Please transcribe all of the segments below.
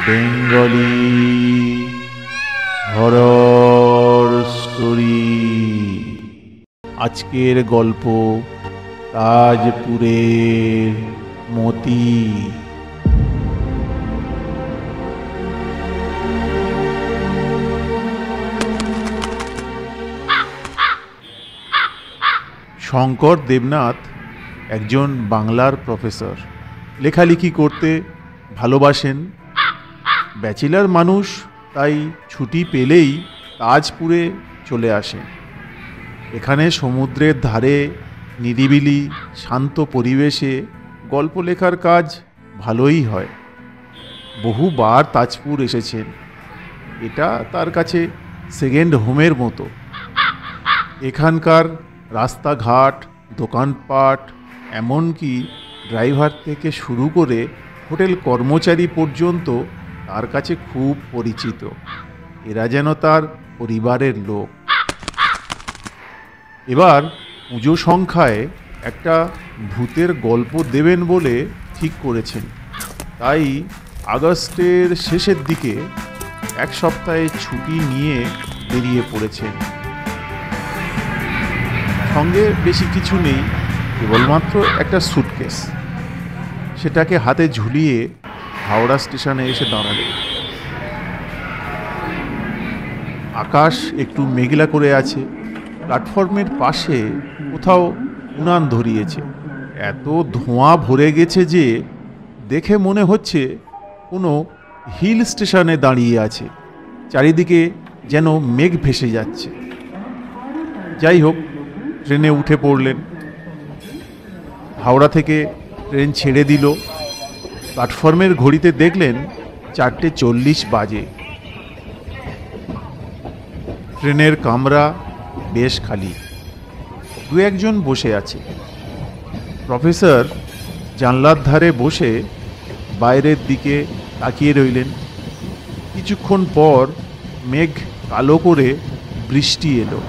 Bengali horror story. আজকের গল্প তাজপুরের মতি। শঙ্কর দেবনাথ একজন বাংলার প্রফেসর। লেখালেখি করতে ভালোবাসেন। ব্যাচেলার মানুষ, তাই ছুটি পেলেই তাজপুরে চলে আসেন। এখানে সমুদ্রের ধারে নিরিবিলি শান্ত পরিবেশে গল্প লেখার কাজ ভালোই হয়। বহুবার তাজপুর এসেছেন। এটা তার কাছে সেকেন্ড হোমের মতো। এখানকার রাস্তাঘাট, দোকানপাট, এমনকি ড্রাইভার থেকে শুরু করে হোটেল কর্মচারী পর্যন্ত তার কাছে খুব পরিচিত। এরা যেন তার পরিবারের লোক। এবার পুজো সংখ্যায় একটা ভূতের গল্প দেবেন বলে ঠিক করেছেন। তাই আগস্টের শেষের দিকে এক সপ্তাহে ছুটি নিয়ে বেরিয়ে পড়েছেন। সঙ্গে বেশি কিছু নেই, কেবলমাত্র একটা সুটকেস। সেটাকে হাতে ঝুলিয়ে হাওড়া স্টেশনে এসে দাঁড়ালেন। আকাশ একটু মেঘলা করে আছে। প্ল্যাটফর্মের পাশে কোথাও উনান ধরিয়েছে। এত ধোঁয়া ভরে গেছে যে দেখে মনে হচ্ছে কোনো হিল স্টেশনে দাঁড়িয়ে আছে। চারিদিকে যেন মেঘ ভেসে যাচ্ছে। যাই হোক, ট্রেনে উঠে পড়লেন। হাওড়া থেকে ট্রেন ছেড়ে দিল। প্ল্যাটফর্মের ঘড়িতে দেখলেন 4:40 বাজে। ট্রেনের কামরা বেশ খালি। দু একজন বসে আছে। প্রফেসর জানলার ধারে বসে বাইরের দিকে তাকিয়ে রইলেন। কিছুক্ষণ পর মেঘ কালো করে বৃষ্টি এলো।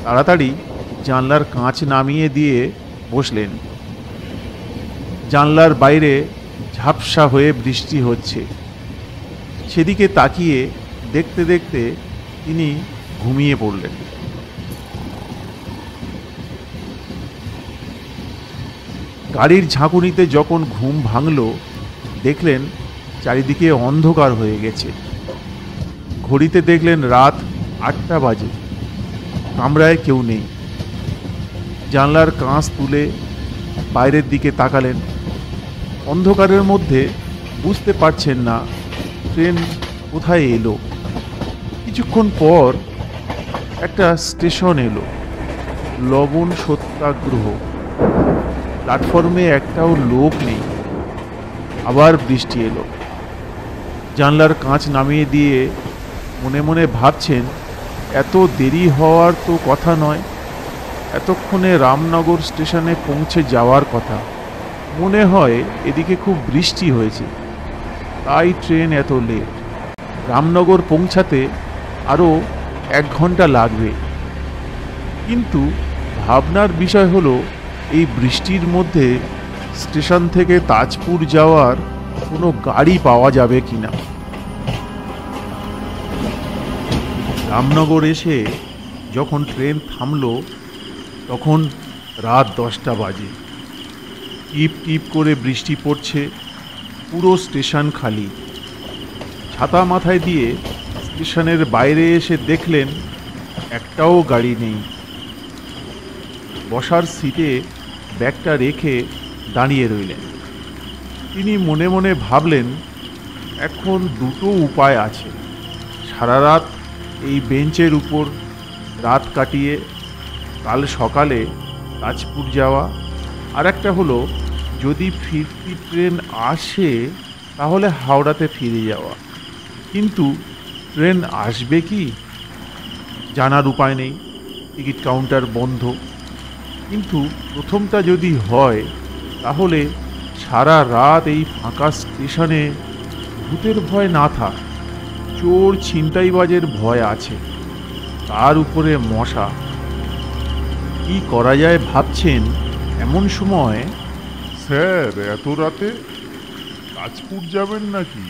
তাড়াতাড়ি জানলার কাঁচ নামিয়ে দিয়ে বসলেন। জানলার বাইরে ঝাপসা হয়ে বৃষ্টি হচ্ছে। সেদিকে তাকিয়ে দেখতে দেখতে তিনি ঘুমিয়ে পড়লেন। গাড়ির ঝাঁকুনিতে যখন ঘুম ভাঙল, দেখলেন চারিদিকে অন্ধকার হয়ে গেছে। ঘড়িতে দেখলেন রাত 8টা বাজে। কামরায় কেউ নেই। জানলার কাঁচ তুলে বাইরের দিকে তাকালেন। অন্ধকারের মধ্যে বুঝতে পারছেন না ট্রেন কোথায় এলো। কিছুক্ষণ পর একটা স্টেশন এলো, লবণ সত্যাগ্রহ। প্ল্যাটফর্মে একটাও লোক নেই। আবার বৃষ্টি এলো। জানলার কাঁচ নামিয়ে দিয়ে মনে মনে ভাবছেন, এত দেরি হওয়ার তো কথা নয়। এতক্ষণে রামনগর স্টেশনে পৌঁছে যাওয়ার কথা। মনে হয় এদিকে খুব বৃষ্টি হয়েছে, তাই ট্রেন এত লেট। রামনগর পৌঁছাতে আরও 1 ঘন্টা লাগবে। কিন্তু ভাবনার বিষয় হলো, এই বৃষ্টির মধ্যে স্টেশন থেকে তাজপুর যাওয়ার কোনো গাড়ি পাওয়া যাবে কিনা। রামনগর এসে যখন ট্রেন থামল, তখন রাত 10টা বাজে। টিপ টিপ করে বৃষ্টি পড়ছে। পুরো স্টেশন খালি। ছাতা মাথায় দিয়ে স্টেশনের বাইরে এসে দেখলেন একটাও গাড়ি নেই। বসার সিটে ব্যাগটা রেখে দাঁড়িয়ে রইলেন। তিনি মনে মনে ভাবলেন, এখন দুটো উপায় আছে। সারা রাত এই বেঞ্চের উপর রাত কাটিয়ে কাল সকালে তাজপুর যাওয়া, আর একটা হলো যদি ফিরতি ট্রেন আসে তাহলে হাওড়াতে ফিরে যাওয়া। কিন্তু ট্রেন আসবে কি জানার উপায় নেই। টিকিট কাউন্টার বন্ধ। কিন্তু প্রথমটা যদি হয়, তাহলে সারা রাত এই ফাঁকা স্টেশনে ভূতের ভয় না থাক, চোর ছিনতাইবাজের ভয় আছে। তার উপরে মশা, কি করা যায় ভাবছেন এমন সময় স্যার, এত রাতে তাজপুর যাবেন নাকি?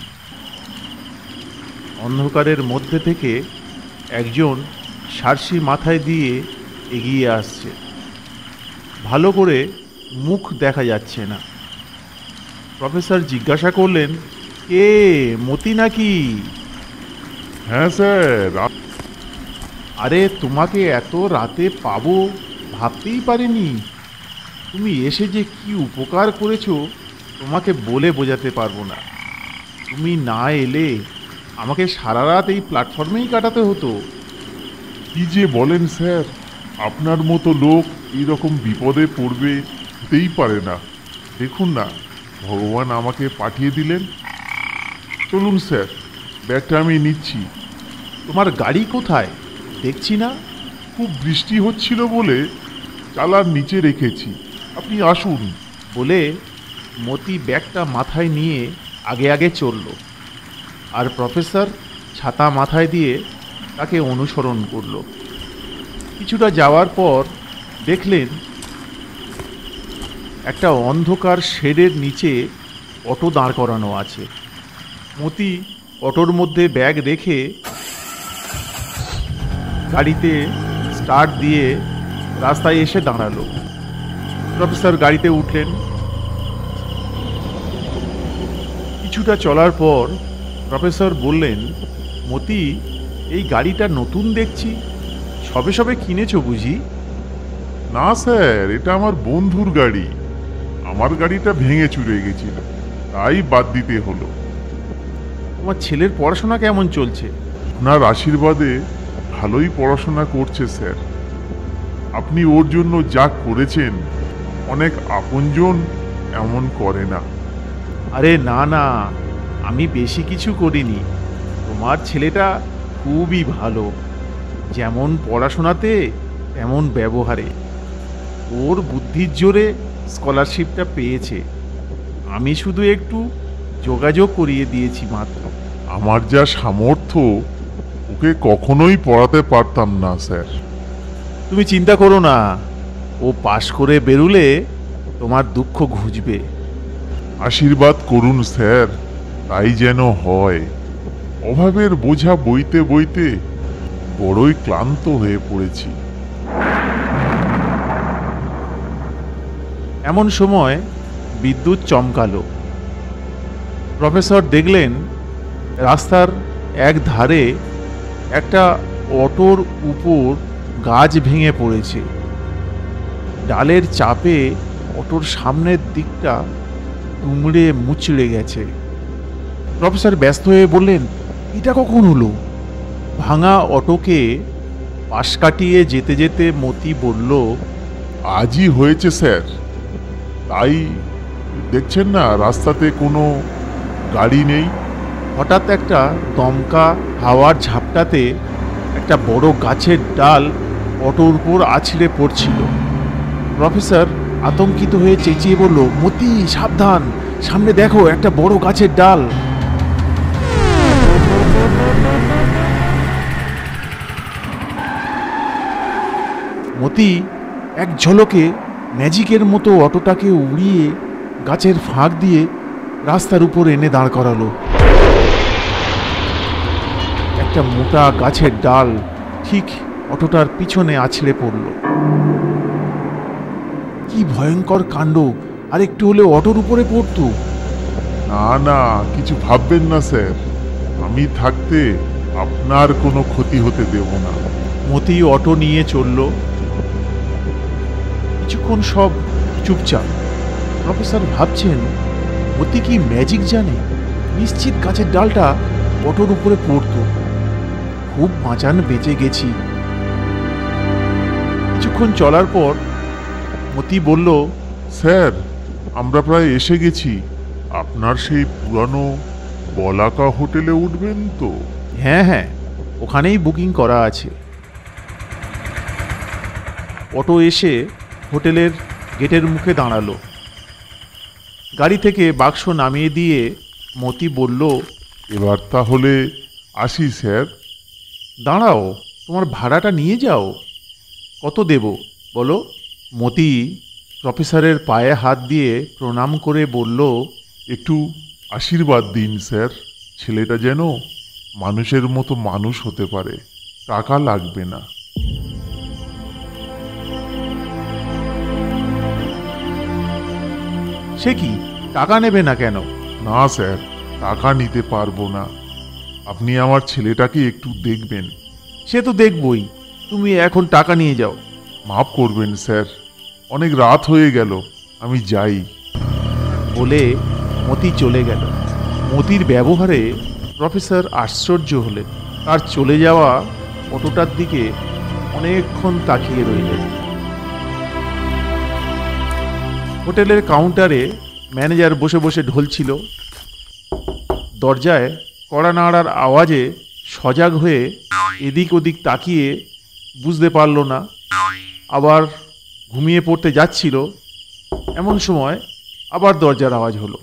অন্ধকারের মধ্যে থেকে একজন সার্সি মাথায় দিয়ে এগিয়ে আসছে। ভালো করে মুখ দেখা যাচ্ছে না। প্রফেসর জিজ্ঞাসা করলেন, কে, মতি নাকি? হ্যাঁ স্যার। আরে তোমাকে এত রাতে পাবো ভাবতেই পারিনি। তুমি এসে যে কি উপকার করেছো তোমাকে বলে বোঝাতে পারবো না। তুমি না এলে আমাকে সারা রাত এই প্ল্যাটফর্মেই কাটাতে হতো। কি যে বলেন স্যার, আপনার মতো লোক এইরকম বিপদে পড়বে হতেই পারে না। দেখুন না, ভগবান আমাকে পাঠিয়ে দিলেন। চলুন স্যার, ব্যাগটা আমি নিচ্ছি। তোমার গাড়ি কোথায়? দেখছি না। খুব বৃষ্টি হচ্ছিল বলে চালার নিচে রেখেছি, আপনি আসুন। বলে মতি ব্যাগটা মাথায় নিয়ে আগে আগে চলল, আর প্রফেসর ছাতা মাথায় দিয়ে তাকে অনুসরণ করল। কিছুটা যাওয়ার পর দেখলেন একটা অন্ধকার শেডের নিচে অটো দাঁড় করানো আছে। মতি অটোর মধ্যে ব্যাগ রেখে গাড়িতে স্টার্ট দিয়ে রাস্তায় এসে দাঁড়ালো। প্রফেসর গাড়িতে উঠলেন। কিছুটা চলার পর প্রফেসর বললেন, মতি, এই গাড়িটা নতুন দেখছি, সবে সবে কিনেছো বুঝি? না স্যার, এটা আমার বন্ধুর গাড়ি। আমার গাড়িটা ভেঙে চুরে গেছিল, তাই বাদ দিতে হলো। তোমার ছেলের পড়াশোনা কেমন চলছে? আপনার আশীর্বাদে ভালোই পড়াশোনা করছে স্যার। আপনি ওর জন্য যা করেছেন অনেক আপনজন এমন করে না। আরে না না, আমি বেশি কিছু করিনি। তোমার ছেলেটা খুবই ভালো, যেমন পড়াশোনাতে তেমন ব্যবহারে। ওর বুদ্ধির জোরে স্কলারশিপটা পেয়েছে। আমি শুধু একটু যোগাযোগ করিয়ে দিয়েছি মাত্র। আমার যা সামর্থ্য ওকে কখনোই পড়াতে পারতাম না স্যার। তুমি চিন্তা করো না, ও পাশ করে বেরুলে তোমার দুঃখ ঘুচবে। আশীর্বাদ করুন স্যার, তাই যেন হয়। অভাবের বোঝা বইতে বইতে বড়ই ক্লান্ত হয়ে পড়েছি। এমন সময় বিদ্যুৎ চমকালো। প্রফেসর দেখলেন রাস্তার এক ধারে একটা অটোর উপর গাছ ভেঙে পড়েছে। ডালের চাপে অটোর সামনের দিকটা দুমড়ে মুচড়ে গেছে। প্রফেসর ব্যস্ত হয়ে বললেন, এটা কখন হলো? ভাঙা অটোকে পাশ কাটিয়ে যেতে যেতে মতি বলল, আজই হয়েছে স্যার। তাই দেখছেন না, রাস্তাতে কোনো গাড়ি নেই। হঠাৎ একটা দমকা হাওয়ার ঝাপটাতে একটা বড় গাছের ডাল অটোর উপর আছড়ে পড়ছিল। প্রফেসর আতঙ্কিত হয়ে চেঁচিয়ে বলল, মতি, সাবধান, সামনে দেখো, একটা বড় গাছের ডাল। মতি এক ঝলকে ম্যাজিকের মতো অটোটাকে উড়িয়ে গাছের ফাঁক দিয়ে রাস্তার উপর এনে দাঁড় করালো। একটা মোটা গাছের ডাল ঠিক অটোটার পিছনে আছড়ে পড়ল। কি ভয়ঙ্কর কাণ্ড! আর একটু হলে অটোর উপরে পড়তো। না না, কিছু ভাববেন না স্যার, আমি থাকতে আপনার কোনো ক্ষতি হতে দেব না। মতি অটো নিয়ে চলল। কিছুক্ষণ সব চুপচাপ। প্রফেসর ভাবছেন, মতি কি ম্যাজিক জানে? নিশ্চিত গাছের ডালটা অটোর উপরে পড়তো। খুব বাঁচান বেঁচে গেছি। কিছুক্ষণ চলার পর মতি বলল, স্যার, আমরা প্রায় এসে গেছি। আপনার সেই পুরানো বলাকা হোটেলে উঠবেন তো? হ্যাঁ হ্যাঁ, ওখানেই বুকিং করা আছে। অটো এসে হোটেলের গেটের মুখে দাঁড়ালো। গাড়ি থেকে বাক্স নামিয়ে দিয়ে মতি বলল, এবার তাহলে আসি স্যার। দাঁড়াও, তোমার ভাড়াটা নিয়ে যাও। কত দেব? বলো। মতি প্রফেসরের পায়ে হাত দিয়ে প্রণাম করে বলল, একটু আশীর্বাদ দিন স্যার, ছেলেটা যেন মানুষের মতো মানুষ হতে পারে। টাকা লাগবে না। সে কি, টাকা নেবে না কেন? না স্যার, টাকা নিতে পারবো না। আপনি আমার ছেলেটাকে একটু দেখবেন। সে তো দেখবই, তুমি এখন টাকা নিয়ে যাও। মাফ করবেন স্যার, অনেক রাত হয়ে গেল, আমি যাই। বলে মতি চলে গেল। মতির ব্যবহারে প্রফেসর আশ্চর্য হলেন। তার চলে যাওয়া অটোটার দিকে অনেকক্ষণ তাকিয়ে রইলেন। হোটেলের কাউন্টারে ম্যানেজার বসে বসে ঢলছিল। দরজায় কড়া নাড়ার আওয়াজে সজাগ হয়ে এদিক ওদিক তাকিয়ে বুঝতে পারল না, আবার ঘুমিয়ে পড়তে যাচ্ছিল। এমন সময় আবার দরজার আওয়াজ হলো।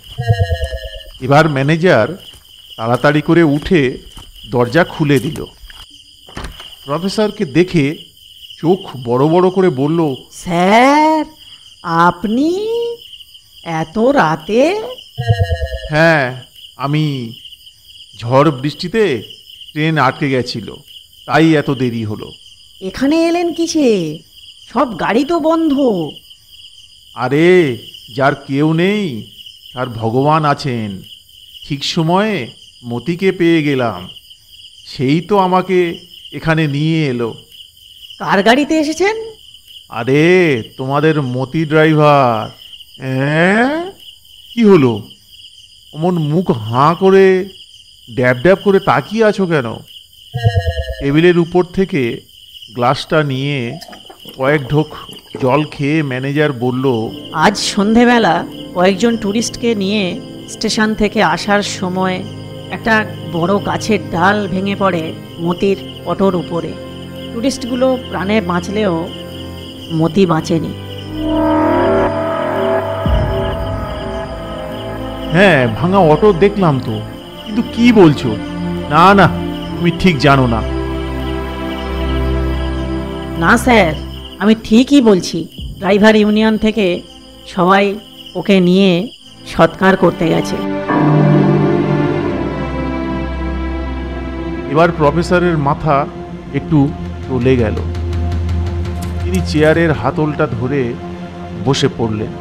এবার ম্যানেজার তাড়াতাড়ি করে উঠে দরজা খুলে দিল। প্রফেসরকে দেখে চোখ বড় বড় করে বলল, স্যার, আপনি এত রাতে? হ্যাঁ আমি, ঝড় বৃষ্টিতে ট্রেন আটকে গেছিল, তাই এত দেরি হলো। এখানে এলেন কিসে? সব গাড়ি তো বন্ধ। আরে যার কেউ নেই তার ভগবান আছেন। ঠিক সময়ে মতিকে পেয়ে গেলাম, সেই তো আমাকে এখানে নিয়ে এলো। কার গাড়িতে এসেছেন? আরে তোমাদের মতি ড্রাইভার। কি হলো, অমন মুখ হাঁ করে ড্যাব ড্যাব করে তাকিয়ে আছো কেন? টেবিলের উপর থেকে গ্লাসটা নিয়ে কয়েক ঢোক জল খেয়ে ম্যানেজার বলল, আজ সন্ধেবেলা কয়েকজন ট্যুরিস্টকে নিয়ে স্টেশন থেকে আসার সময় একটা বড় গাছের ডাল ভেঙে পড়ে মতির অটোর উপরে। ট্যুরিস্টগুলো প্রাণে বাঁচলেও মতি বাঁচেনি। হ্যাঁ ভাঙা অটো দেখলাম তো, কিন্তু কি বলছো? না না, তুমি ঠিক জানো না। না স্যার, আমি ঠিকই বলছি। ড্রাইভার ইউনিয়ন থেকে সবাই ওকে নিয়ে সৎকার করতে গেছে। এবার প্রফেসরের মাথা একটু টলে গেল। তিনি চেয়ারের হাতলটা ধরে বসে পড়লেন।